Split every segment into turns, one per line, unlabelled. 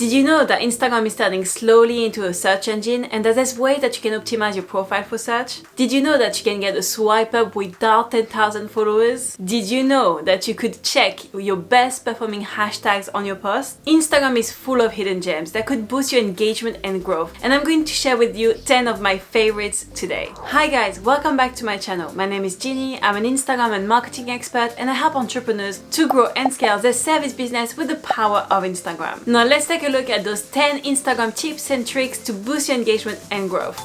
Did you know that Instagram is turning slowly into a search engine and that there's ways that you can optimize your profile for search? Did you know that you can get a swipe up without 10,000 followers? Did you know that you could check your best performing hashtags on your post? Instagram is full of hidden gems that could boost your engagement and growth, and I'm going to share with you 10 of my favorites today. Hi guys, welcome back to my channel. My name is Ginny, I'm an Instagram and marketing expert, and I help entrepreneurs to grow and scale their service business with the power of Instagram. Now let's take a look at those 10 Instagram tips and tricks to boost your engagement and growth.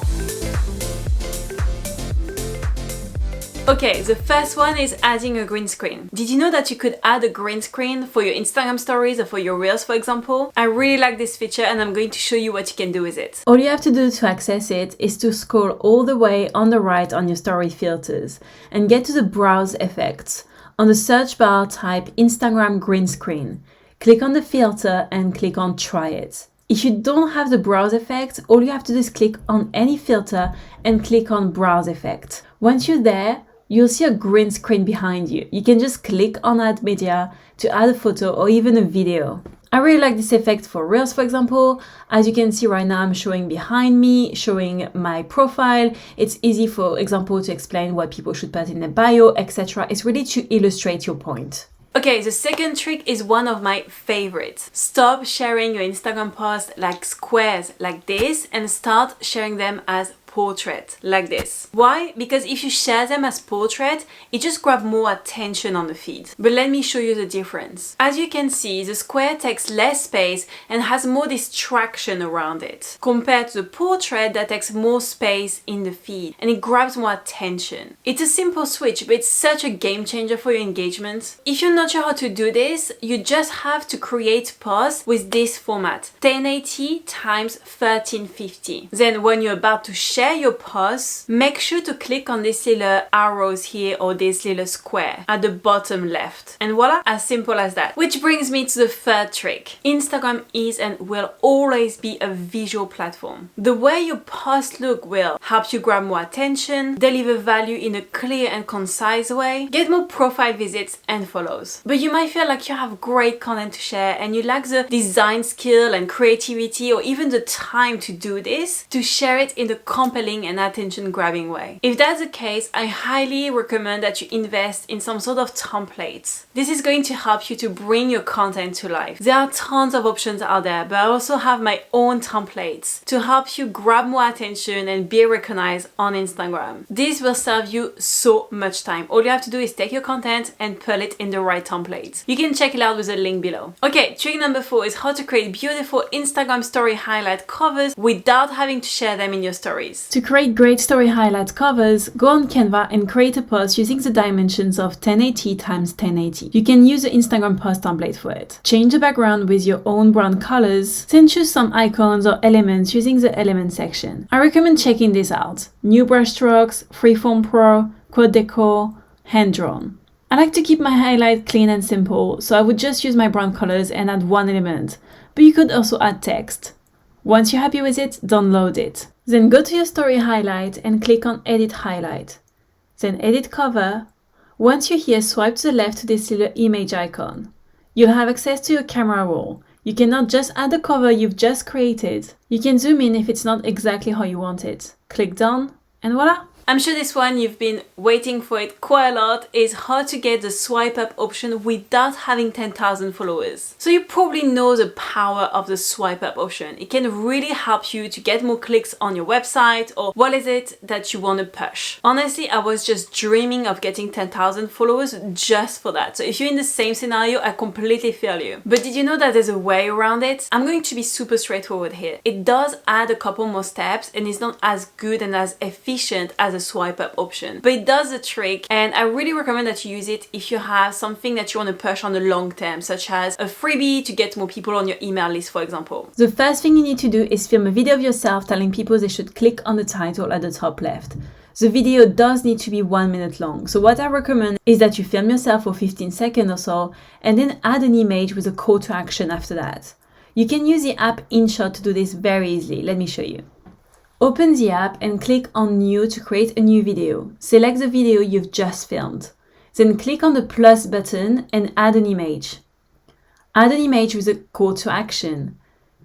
Okay, the first one is adding a green screen. Did you know that you could add a green screen for your Instagram stories or for your Reels, for example? I really like this feature and I'm going to show you what you can do with it. All you have to do to access it is to scroll all the way on the right on your story filters and get to the browse effects. On the search bar, type Instagram green screen. Click on the filter and click on try it. If you don't have the browse effect, all you have to do is click on any filter and click on browse effect. Once you're there, you'll see a green screen behind you. You can just click on add media to add a photo or even a video. I really like this effect for Reels, for example. As you can see right now, I'm showing behind me, showing my profile. It's easy, for example, to explain what people should put in their bio, etc. It's really to illustrate your point. Okay, the second trick is one of my favorites. Stop sharing your Instagram posts like squares like this and start sharing them as portrait like this. Why? Because if you share them as portrait, it just grabs more attention on the feed. But let me show you the difference. As you can see, the square takes less space and has more distraction around it compared to the portrait that takes more space in the feed and it grabs more attention. It's a simple switch, but it's such a game changer for your engagement. If you're not sure how to do this, you just have to create posts with this format, 1080 times 1350. Then when you're about to share your posts, make sure to click on these little arrows here or this little square at the bottom left. And voila, as simple as that. Which brings me to the third trick. Instagram is and will always be a visual platform. The way your posts look will help you grab more attention, deliver value in a clear and concise way, get more profile visits and follows. But you might feel like you have great content to share and you lack the design skill and creativity or even the time to do this, to share it in the compelling and attention-grabbing way. If that's the case, I highly recommend that you invest in some sort of templates. This is going to help you to bring your content to life. There are tons of options out there, but I also have my own templates to help you grab more attention and be recognized on Instagram. This will save you so much time. All you have to do is take your content and put it in the right templates. You can check it out with the link below. Okay, trick number 4 is how to create beautiful Instagram story highlight covers without having to share them in your stories. To create great story highlight covers, go on Canva and create a post using the dimensions of 1080 times 1080. You can use the Instagram post template for it. Change the background with your own brand colors, then choose some icons or elements using the element section. I recommend checking this out. New brushstrokes, Freeform Pro, Quote Decor, hand drawn. I like to keep my highlight clean and simple, so I would just use my brand colors and add one element, but you could also add text. Once you're happy with it, download it. Then go to your story highlight and click on Edit Highlight. Then Edit Cover. Once you're here, swipe to the left to this little image icon. You'll have access to your camera roll. You cannot just add the cover you've just created. You can zoom in if it's not exactly how you want it. Click Done, and voila! I'm sure this one you've been waiting for it quite a lot, is how to get the swipe up option without having 10,000 followers. So you probably know the power of the swipe up option. It can really help you to get more clicks on your website or what is it that you want to push. Honestly, I was just dreaming of getting 10,000 followers just for that. So if you're in the same scenario, I completely feel you. But did you know that there's a way around it? I'm going to be super straightforward here. It does add a couple more steps and it's not as good and as efficient as a swipe up option, but it does the trick, and I really recommend that you use it if you have something that you want to push on the long term, such as a freebie to get more people on your email list, for example. The first thing you need to do is film a video of yourself telling people they should click on the title at the top left. The video does need to be 1 minute long, so what I recommend is that you film yourself for 15 seconds or so and then add an image with a call to action after that. You can use the app InShot to do this very easily. Let me show you. Open the app and click on New to create a new video. Select the video you've just filmed. Then click on the plus button and add an image. Add an image with a call to action.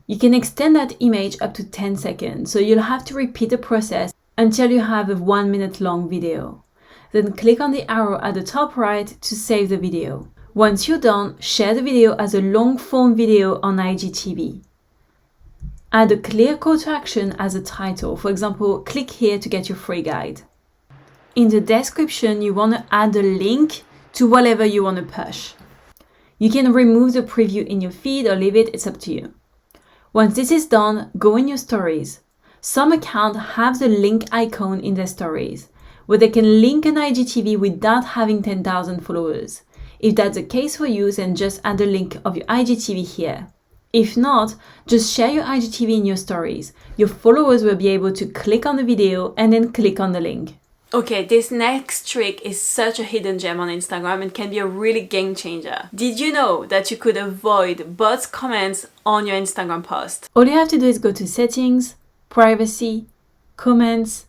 You can extend that image up to 10 seconds, so you'll have to repeat the process until you have a 1 minute long video. Then click on the arrow at the top right to save the video. Once you're done, share the video as a long form video on IGTV. Add a clear call to action as a title. For example, click here to get your free guide. In the description, you want to add a link to whatever you want to push. You can remove the preview in your feed or leave it, it's up to you. Once this is done, go in your stories. Some accounts have the link icon in their stories, where they can link an IGTV without having 10,000 followers. If that's the case for you, then just add a link of your IGTV here. If not, just share your IGTV in your stories. Your followers will be able to click on the video and then click on the link. Okay, this next trick is such a hidden gem on Instagram and can be a really game changer. Did you know that you could avoid bots' comments on your Instagram post? All you have to do is go to Settings, Privacy, Comments,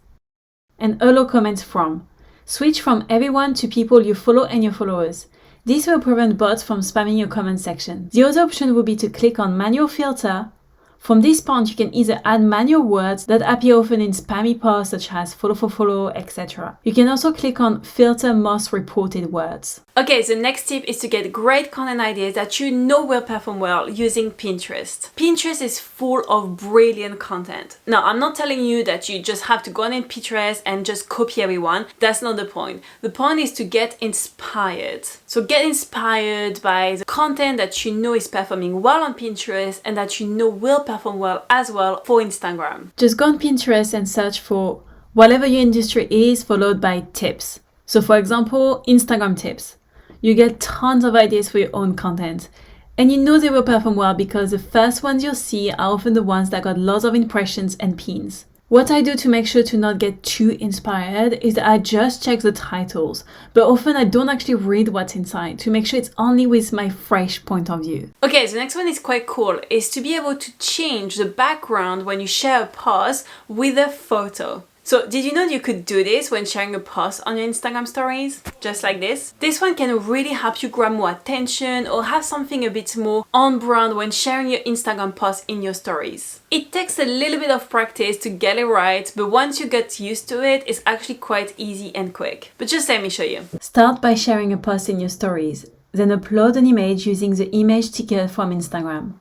and Allow Comments From. Switch from everyone to people you follow and your followers. This will prevent bots from spamming your comment section. The other option would be to click on Manual Filter. From this point, you can either add manual words that appear often in spammy posts such as follow for follow, etc. You can also click on Filter Most Reported Words. Okay, the next tip is to get great content ideas that you know will perform well using Pinterest. Pinterest is full of brilliant content. Now, I'm not telling you that you just have to go on in Pinterest and just copy everyone. That's not the point. The point is to get inspired. So get inspired by the content that you know is performing well on Pinterest and that you know will perform well as well for Instagram. Just go on Pinterest and search for whatever your industry is, followed by tips. So for example, Instagram tips. You get tons of ideas for your own content. And you know they will perform well because the first ones you'll see are often the ones that got lots of impressions and pins. What I do to make sure to not get too inspired is that I just check the titles, but often I don't actually read what's inside to make sure it's only with my fresh point of view. Okay, the next one is quite cool, is to be able to change the background when you share a post with a photo. So did you know you could do this when sharing a post on your Instagram stories? Just like this. This one can really help you grab more attention or have something a bit more on brand when sharing your Instagram post in your stories. It takes a little bit of practice to get it right, but once you get used to it, it's actually quite easy and quick. But just let me show you. Start by sharing a post in your stories, then upload an image using the image ticker from Instagram.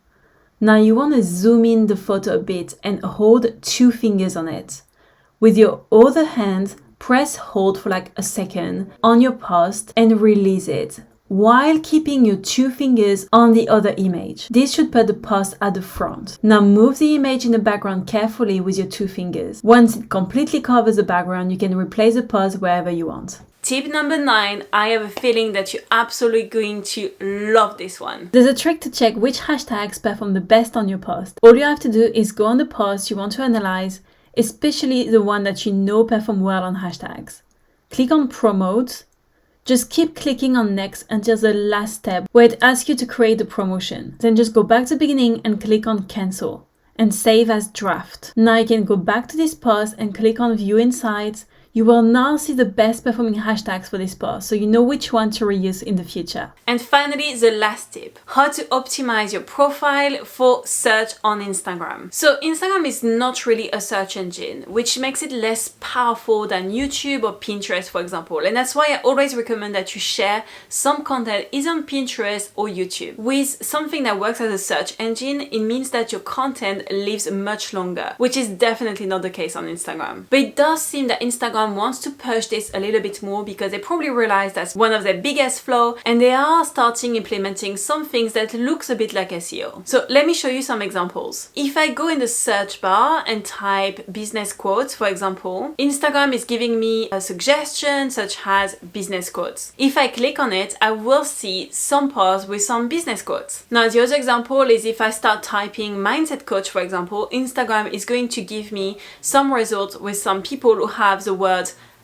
Now you want to zoom in the photo a bit and hold 2 fingers on it. With your other hand, press hold for like a second on your post and release it, while keeping your 2 fingers on the other image. This should put the post at the front. Now move the image in the background carefully with your 2 fingers. Once it completely covers the background, you can replace the post wherever you want. Tip number 9, I have a feeling that you're absolutely going to love this one. There's a trick to check which hashtags perform the best on your post. All you have to do is go on the post you want to analyze, especially the one that you know perform well on hashtags. Click on Promote. Just keep clicking on Next until the last step where it asks you to create the promotion. Then just go back to the beginning and click on Cancel and save as draft. Now you can go back to this post and click on View Insights. You will now see the best performing hashtags for this post, so you know which one to reuse in the future. And finally, the last tip, how to optimize your profile for search on Instagram. So Instagram is not really a search engine, which makes it less powerful than YouTube or Pinterest, for example. And that's why I always recommend that you share some content either on Pinterest or YouTube. With something that works as a search engine, it means that your content lives much longer, which is definitely not the case on Instagram. But it does seem that Instagram wants to push this a little bit more because they probably realize that's one of their biggest flaws, and they are starting implementing some things that looks a bit like SEO. So let me show you some examples. If I go in the search bar and type business quotes, for example, Instagram is giving me a suggestion such as business quotes. If I click on it, I will see some posts with some business quotes. Now the other example is if I start typing mindset coach, for example, Instagram is going to give me some results with some people who have the word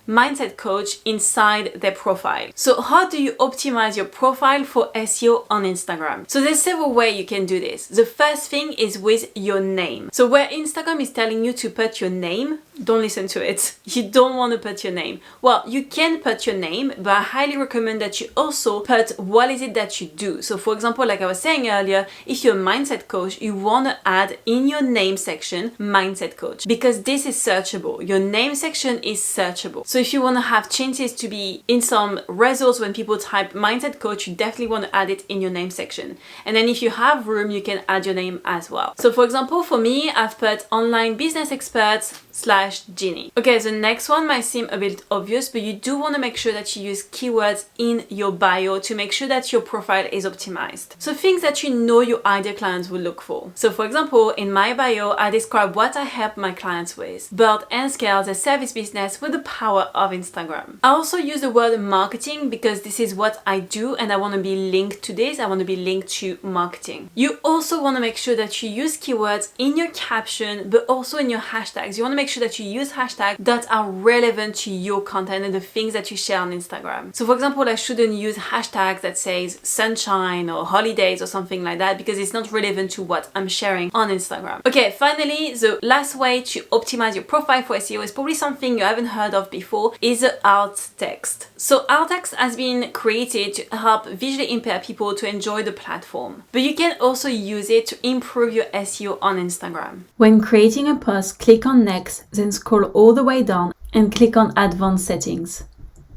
mindset coach inside their profile. So how do you optimize your profile for SEO on Instagram? So there's several ways you can do this. The first thing is with your name. So where Instagram is telling you to put your name, don't listen to it. You don't want to put your name. Well, you can put your name, but I highly recommend that you also put what is it that you do. So for example, like I was saying earlier, if you're a mindset coach, you want to add in your name section mindset coach, because this is searchable. Your name section is searchable. So if you want to have chances to be in some results when people type mindset coach, you definitely want to add it in your name section. And then if you have room, you can add your name as well. So for example, for me, I've put online business experts / Ginny. Okay, the next one might seem a bit obvious, but you do want to make sure that you use keywords in your bio to make sure that your profile is optimized. So things that you know your ideal clients will look for. So for example, in my bio, I describe what I help my clients with, build and scale their service business with the power of Instagram. I also use the word marketing because this is what I do and I want to be linked to this. I want to be linked to marketing. You also want to make sure that you use keywords in your caption, but also in your hashtags. You want to make sure that you use hashtags that are relevant to your content and the things that you share on Instagram. So for example, I shouldn't use hashtags that says sunshine or holidays or something like that because it's not relevant to what I'm sharing on Instagram. Okay, finally, the last way to optimize your profile for SEO is probably something you haven't heard of before, is the alt text. So alt text has been created to help visually impaired people to enjoy the platform, but you can also use it to improve your SEO on Instagram. When creating a post, click on next, then scroll all the way down and click on advanced settings.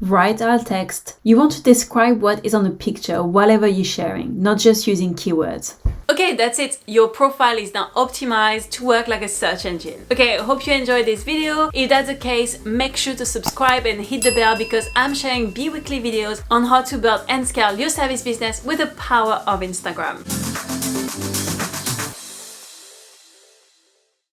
Write alt text. You want to describe what is on the picture or whatever you're sharing, not just using keywords. Okay, that's it. Your profile is now optimized to work like a search engine. Okay, I hope you enjoyed this video. If that's the case, make sure to subscribe and hit the bell because I'm sharing bi-weekly videos on how to build and scale your service business with the power of Instagram.